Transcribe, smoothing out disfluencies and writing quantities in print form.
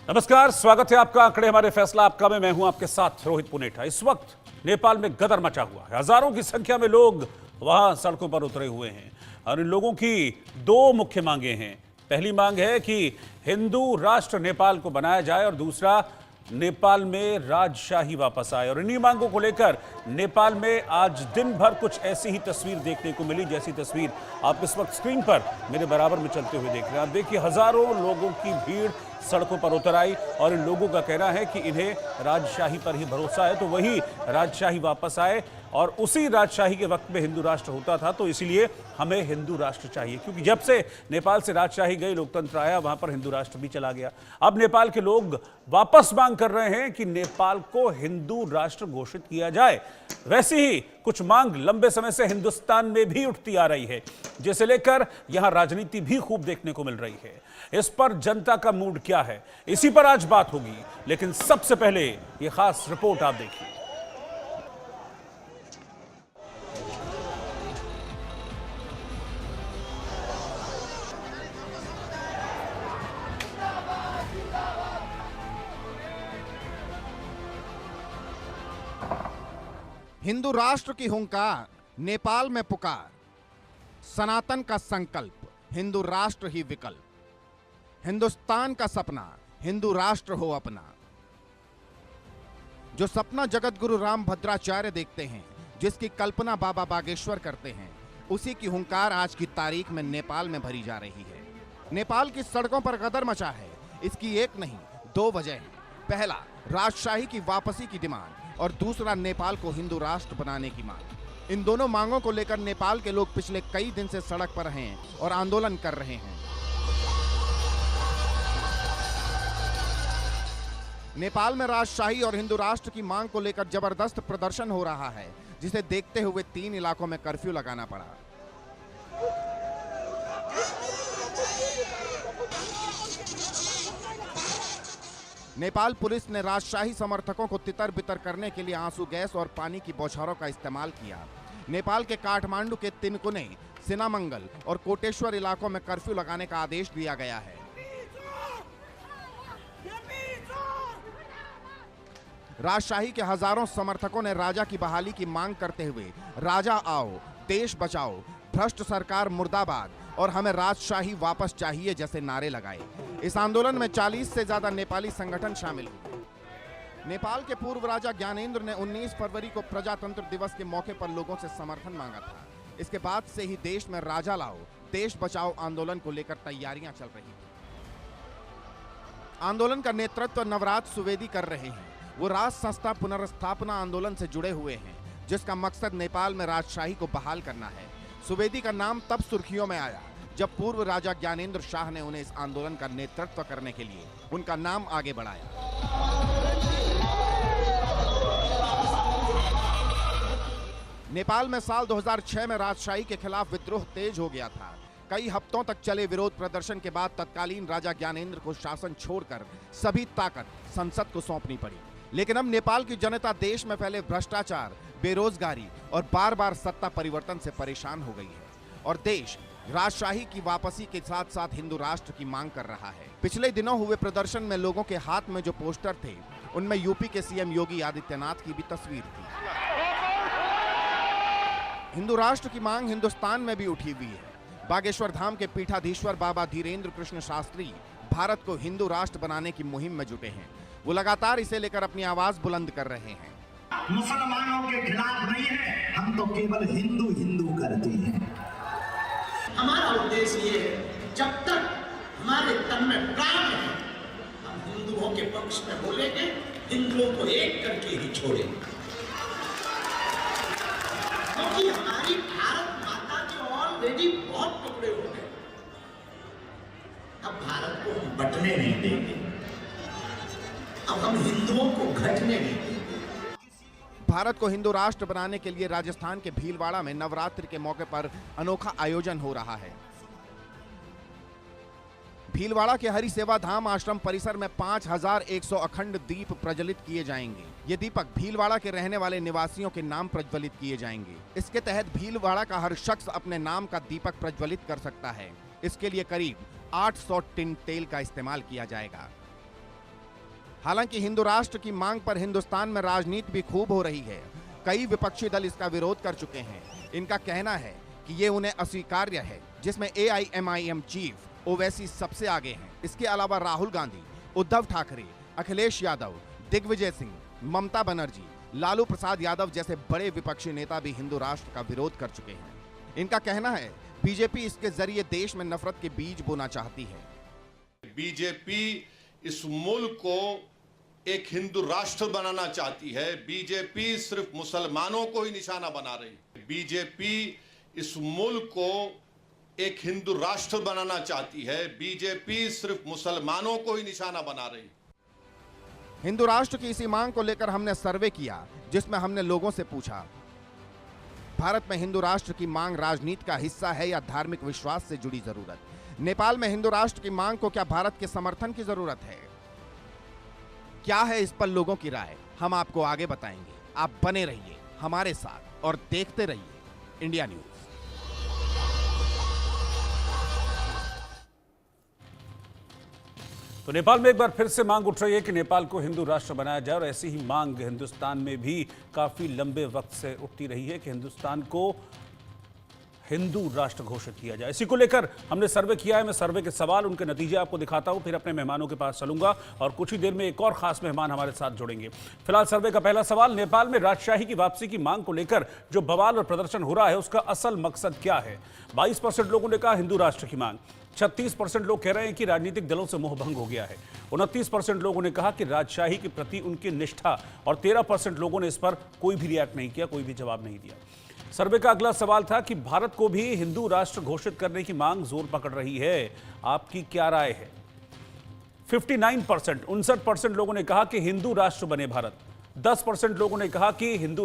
नमस्कार, स्वागत है आपका आंकड़े हमारे फैसला आपका में। मैं हूं आपके साथ रोहित पुनेठा। इस वक्त नेपाल में गदर मचा हुआ है। हजारों की संख्या में लोग वहां सड़कों पर उतरे हुए हैं और इन लोगों की दो मुख्य मांगे हैं। पहली मांग है कि हिंदू राष्ट्र नेपाल को बनाया जाए और दूसरा नेपाल में राजशाही वापस आए। और इन्हीं मांगों को लेकर नेपाल में आज दिन भर कुछ ऐसी ही तस्वीर देखने को मिली जैसी तस्वीर आप इस वक्त स्क्रीन पर मेरे बराबर में चलते हुए देख रहे हैं। आप देखिए, हजारों लोगों की भीड़ सड़कों पर उतर आई और इन लोगों का कहना है कि इन्हें राजशाही पर ही भरोसा है, तो वही राजशाही वापस आए। और उसी राजशाही के वक्त में हिंदू राष्ट्र होता था, तो इसलिए हमें हिंदू राष्ट्र चाहिए, क्योंकि जब से नेपाल से राजशाही गई, लोकतंत्र आया, वहां पर हिंदू राष्ट्र भी चला गया। अब नेपाल के लोग वापस मांग कर रहे हैं कि नेपाल को हिंदू राष्ट्र घोषित किया जाए। वैसी ही कुछ मांग लंबे समय से हिंदुस्तान में भी उठती आ रही है, जिसे लेकर यहां राजनीति भी खूब देखने को मिल रही है। इस पर जनता का मूड क्या है, इसी पर आज बात होगी। लेकिन सबसे पहले यह खास रिपोर्ट आप देखिए। हिंदू राष्ट्र की हुंकार, नेपाल में पुकार, सनातन का संकल्प, हिंदू राष्ट्र ही विकल्प, हिंदुस्तान का सपना, हिंदू राष्ट्र हो अपना। जो सपना जगत गुरु राम भद्राचार्य देखते हैं, जिसकी कल्पना बाबा बागेश्वर करते हैं, उसी की हुंकार आज की तारीख में नेपाल में भरी जा रही है। नेपाल की सड़कों पर गदर मचा है। इसकी एक नहीं, दो वजह है। पहला, राजशाही की वापसी की डिमांड और दूसरा, नेपाल को हिंदू राष्ट्र बनाने की मांग। इन दोनों मांगों को लेकर नेपाल के लोग पिछले कई दिन से सड़क पर हैं और आंदोलन कर रहे हैं। नेपाल में राजशाही और हिंदू राष्ट्र की मांग को लेकर जबरदस्त प्रदर्शन हो रहा है, जिसे देखते हुए 3 इलाकों में कर्फ्यू लगाना पड़ा। नेपाल पुलिस ने राजशाही समर्थकों को तितर बितर करने के लिए आंसू गैस और पानी की बौछारों का इस्तेमाल किया। नेपाल के काठमांडू के तिनकुने, सिनामंगल और कोटेश्वर इलाकों में कर्फ्यू लगाने का आदेश दिया गया है। राजशाही के हजारों समर्थकों ने राजा की बहाली की मांग करते हुए राजा आओ, देश बचाओ, भ्रष्ट सरकार मुर्दाबाद और हमें राजशाही वापस चाहिए जैसे नारे लगाए। इस आंदोलन में 40 से ज्यादा नेपाली संगठन शामिल हुए। नेपाल के पूर्व राजा ज्ञानेंद्र ने 19 फरवरी को प्रजातंत्र दिवस के मौके पर लोगों से समर्थन मांगा था। इसके बाद से ही देश में राजा लाओ, देश बचाओ आंदोलन को लेकर तैयारियां चल रही थी। आंदोलन का नेतृत्व नवराज सुवेदी कर रहे हैं। वो राज संस्था पुनर्स्थापना आंदोलन से जुड़े हुए हैं, जिसका मकसद नेपाल में राजशाही को बहाल करना है। सुवेदी का नाम तब सुर्खियों में आया जब पूर्व राजा ज्ञानेंद्र शाह ने उन्हें इस आंदोलन का नेतृत्व करने के लिए उनका नाम आगे बढ़ाया। नेपाल में साल 2006 में राजशाही के खिलाफ विद्रोह तेज हो गया था। कई हफ्तों तक चले विरोध प्रदर्शन के बाद तत्कालीन राजा ज्ञानेंद्र को शासन छोड़कर सभी ताकत संसद को सौंपनी पड़ी। लेकिन अब नेपाल की जनता देश में फैले भ्रष्टाचार, बेरोजगारी और बार बार सत्ता परिवर्तन से परेशान हो गई है और देश राजशाही की वापसी के साथ साथ हिंदू राष्ट्र की मांग कर रहा है। पिछले दिनों हुए प्रदर्शन में लोगों के हाथ में जो पोस्टर थे, उनमें यूपी के सीएम योगी आदित्यनाथ की भी तस्वीर थी। हिंदू राष्ट्र की मांग हिंदुस्तान में भी उठी हुई है। बागेश्वर धाम के पीठाधीश्वर बाबा धीरेन्द्र कृष्ण शास्त्री भारत को हिंदू राष्ट्र बनाने की मुहिम में जुटे हैं। वो लगातार इसे लेकर अपनी आवाज बुलंद कर रहे हैं। मुसलमानों के खिलाफ नहीं है, हम तो केवल हिंदू हिंदू करते हैं। हमारा उद्देश्य ये है, जब तक हमारे तन में प्राण है, हम हिंदुओं के पक्ष में बोलेंगे, हिंदुओं को एक करके ही छोड़ेंगे। क्योंकि हमारी भारत माता के ऑलरेडी बहुत टुकड़े हो गए। अब भारत को हम बंटने नहीं देंगे, अब हम हिंदुओं को घटने नहीं देंगे। भारत को हिंदू राष्ट्र बनाने के लिए राजस्थान के भीलवाड़ा में नवरात्रि के मौके पर अनोखा आयोजन हो रहा है। भीलवाड़ा के हरि सेवा धाम आश्रम परिसर में 5100 अखंड दीप प्रज्वलित किए जाएंगे। ये दीपक भीलवाड़ा के रहने वाले निवासियों के नाम प्रज्वलित किए जाएंगे। इसके तहत भीलवाड़ा का हर शख्स अपने नाम का दीपक प्रज्वलित कर सकता है। इसके लिए करीब 800 टिन तेल का इस्तेमाल किया जाएगा। हालांकि हिंदू राष्ट्र की मांग पर हिंदुस्तान में राजनीति भी खूब हो रही है। कई विपक्षी दल इसका विरोध कर चुके हैं। इनका कहना है कि ये उन्हें अस्वीकार्य है, जिसमें AIMIM चीफ ओवैसी सबसे आगे हैं। इसके अलावा राहुल गांधी, उद्धव ठाकरे, अखिलेश यादव, दिग्विजय सिंह, ममता बनर्जी, लालू प्रसाद यादव जैसे बड़े विपक्षी नेता भी हिंदू राष्ट्र का विरोध कर चुके हैं। इनका कहना है बीजेपी इसके जरिए देश में नफरत के बीज बोना चाहती है। बीजेपी इस मुल्क को एक हिंदू राष्ट्र बनाना चाहती है। बीजेपी सिर्फ मुसलमानों को ही निशाना बना रही है। बीजेपी इस मुल्क को एक हिंदू राष्ट्र बनाना चाहती है। बीजेपी सिर्फ मुसलमानों को ही निशाना बना रही है। हिंदू राष्ट्र की इसी मांग को लेकर हमने सर्वे किया, जिसमें हमने लोगों से पूछा, भारत में हिंदू राष्ट्र की मांग राजनीति का हिस्सा है या धार्मिक विश्वास से जुड़ी जरूरत? नेपाल में हिंदू राष्ट्र की मांग को क्या भारत के समर्थन की जरूरत है? क्या है इस पर लोगों की राय? हम आपको आगे बताएंगे। आप बने रहिए हमारे साथ और देखते रहिए इंडिया न्यूज। तो नेपाल में एक बार फिर से मांग उठ रही है कि नेपाल को हिंदू राष्ट्र बनाया जाए, और ऐसी ही मांग हिंदुस्तान में भी काफी लंबे वक्त से उठती रही है कि हिंदुस्तान को हिंदू राष्ट्र घोषित किया जाए। इसी को लेकर हमने सर्वे किया है। मैं सर्वे के सवाल, उनके नतीजे आपको दिखाता हूं, फिर अपने मेहमानों के पास चलूंगा और कुछ ही देर में एक और खास मेहमान हमारे साथ जुड़ेंगे। फिलहाल सर्वे का पहला सवाल, नेपाल में राजशाही की वापसी की मांग को लेकर जो बवाल और प्रदर्शन हो रहा है उसका असल मकसद क्या है? 22% लोगों ने कहा हिंदू राष्ट्र की मांग, 36% लोग कह रहे हैं कि राजनीतिक दलों से मोहभंग हो गया है, 29% लोगों ने कहा कि राजशाही के प्रति उनकी निष्ठा, और 13% लोगों ने इस पर कोई भी रिएक्ट नहीं किया, कोई भी जवाब नहीं दिया। सर्वे का अगला सवाल था कि भारत को भी हिंदू राष्ट्र घोषित करने की मांग जोर पकड़ रही है, आपकी क्या राय है? 59%, 59% लोगों ने कहा कि हिंदू राष्ट्र बने भारत, 10% लोगों ने कहा कि हिंदू